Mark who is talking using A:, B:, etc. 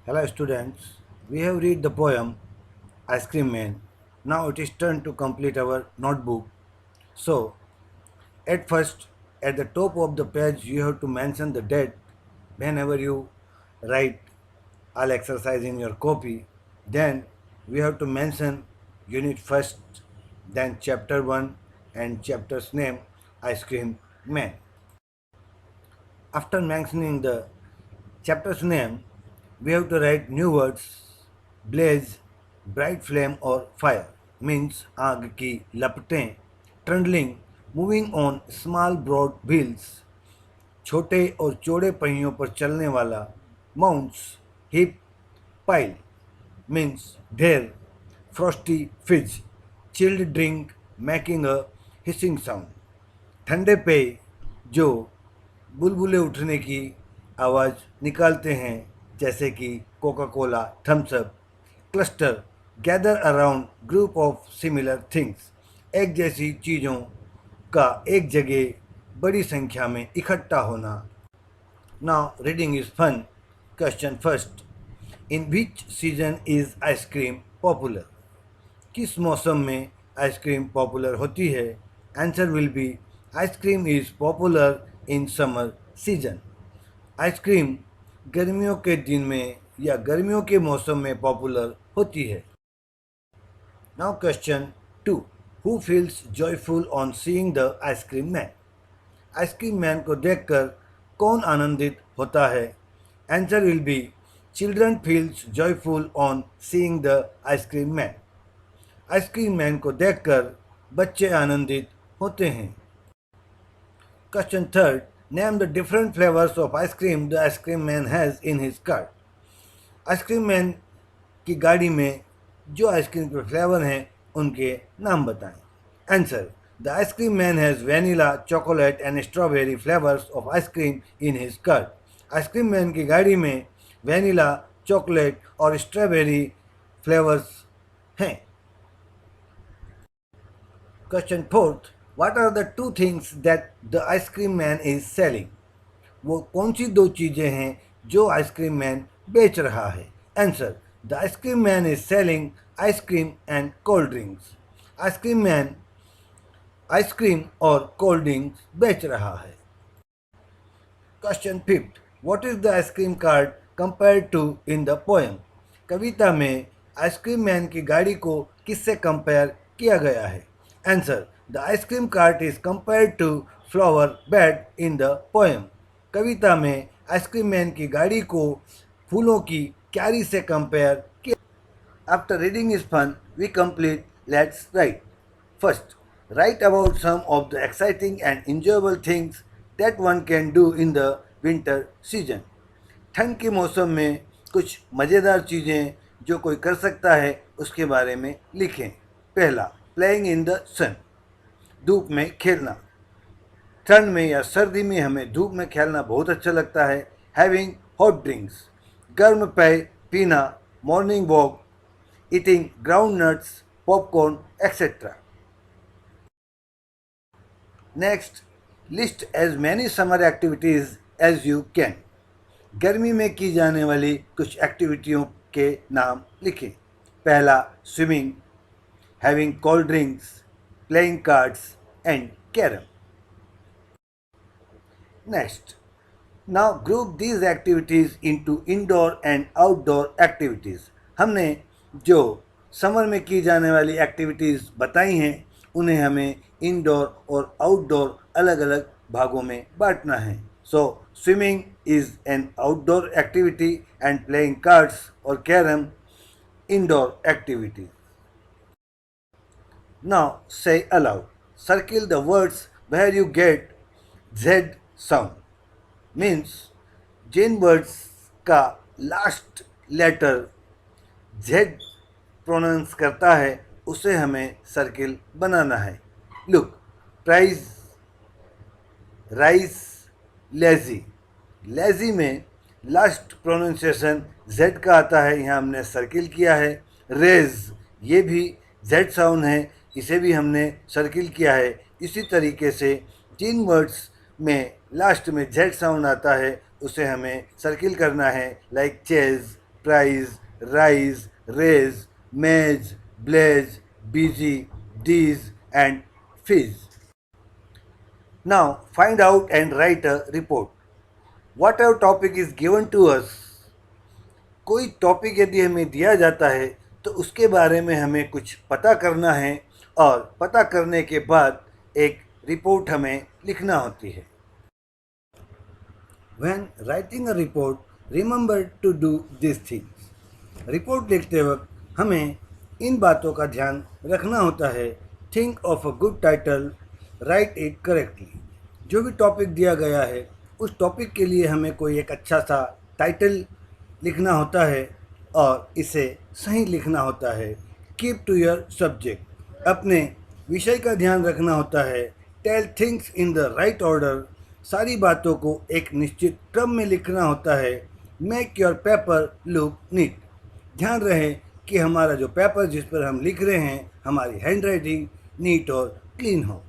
A: Hello students, we have read the poem Ice Cream Man. Now it is turn to complete our notebook. So, at first, at the top of the page you have to mention the date whenever you write all exercise in your copy. Then we have to mention unit first, then chapter 1 and chapter's name Ice Cream Man. After mentioning the chapter's name, we have to write new words blaze, bright flame or fire means आग की लपटें, trundling, moving on small broad wheels, छोटे और चौड़े पहियों पर चलने वाला, mounts, heap, pile means ढेर, frosty fizz, chilled drink making a hissing sound, ठंडे पेय जो बुलबुले उठने की आवाज़ निकालते हैं जैसे कि Coca Cola Thums Up cluster gather around group of similar things एक जैसी चीज़ों का एक जगह बड़ी संख्या में इकट्ठा होना. Now reading is fun. Question first. In which season is ice cream popular? किस मौसम में आइसक्रीम पॉपुलर होती है? Answer will be ice cream is popular in summer season. Ice cream गर्मियों के दिन में या गर्मियों के मौसम में पॉपुलर होती है. Now question 2. Who feels joyful on seeing the ice cream man? Ice cream man को देखकर कौन आनंदित होता है? Answer will B children feels joyful on seeing the ice cream man. Ice cream man को देखकर बच्चे आनंदित होते हैं. Question third. Name the different flavours of ice cream the ice cream man has in his cart. Ice cream man की गाड़ी में जो आइसक्रीम के फ्लेवर हैं उनके नाम बताएं. Answer. The ice cream man has vanilla, chocolate and strawberry flavours of ice cream in his cart. Ice cream man की गाड़ी में वैनिला, चॉकलेट और स्ट्रॉबेरी फ्लेवर्स हैं. Question fourth. What are the two things that the ice cream man is selling? वो कौन सी दो चीज़ें हैं जो आइसक्रीम मैन बेच रहा है? Answer. The ice cream man is selling ice cream and cold drinks. Ice cream man ice cream और कोल्ड ड्रिंक्स बेच रहा है. Question fifth. What is the ice cream cart compare to in the poem? कविता में आइसक्रीम मैन की गाड़ी को किससे कंपेयर किया गया है? Answer. The ice cream cart is compared to flower bed in the poem. कविता में आइसक्रीम मैन की गाड़ी को फूलों की क्यारी से कंपेयर किया. After reading is fun we complete. Let's write. First, write about some of the exciting and enjoyable things that one can do in the winter season. ठंड के मौसम में कुछ मज़ेदार चीज़ें जो कोई कर सकता है उसके बारे में लिखें. पहला, प्लेइंग इन द सन, धूप में खेलना. ठंड में या सर्दी में हमें धूप में खेलना बहुत अच्छा लगता है. हैविंग हॉट ड्रिंक्स, गर्म पेय पीना. Morning walk, eating groundnuts, popcorn etcetera. Next, list as many summer activities as you can. गर्मी में की जाने वाली कुछ एक्टिविटियों के नाम लिखें. पहला, swimming, having cold drinks, playing cards and carrom. Next, now group these activities into indoor and outdoor activities. हमने जो समर में की जाने वाली एक्टिविटीज़ बताई हैं उन्हें हमें इंडोर और आउटडोर अलग अलग भागों में बांटना है. So swimming is an outdoor activity and playing cards और carrom indoor activity. Now say aloud. Circle the words where you get Z sound. Means जिन वर्ड्स का लास्ट लेटर Z प्रोनाउंस करता है उसे हमें सर्किल बनाना है. Look, prize, rice, lazy. Lazy में लास्ट प्रोनाउंसिएशन Z का आता है, यहाँ हमने सर्किल किया है. रेज, ये भी Z साउंड है, इसे भी हमने सर्किल किया है. इसी तरीके से जिन वर्ड्स में लास्ट में Z साउंड आता है उसे हमें सर्किल करना है. Like chase, price, rise, raise, maze, blaze, busy, these, and fizz. Now find out and write a report. Whatever topic is given to us, कोई टॉपिक यदि हमें दिया जाता है तो उसके बारे में हमें कुछ पता करना है और पता करने के बाद एक रिपोर्ट हमें लिखना होती है. When writing a report, remember to do these things. Report लिखते वक्त हमें इन बातों का ध्यान रखना होता है. Think of a good title, right it correctly. जो भी टॉपिक दिया गया है उस टॉपिक के लिए हमें कोई एक अच्छा सा टाइटल लिखना होता है और इसे सही लिखना होता है. Keep to your subject. अपने विषय का ध्यान रखना होता है. Tell things in the right order. सारी बातों को एक निश्चित क्रम में लिखना होता है. Make your paper look neat. ध्यान रहे कि हमारा जो पेपर जिस पर हम लिख रहे हैं हमारी हैंड राइटिंग नीट और क्लीन हो.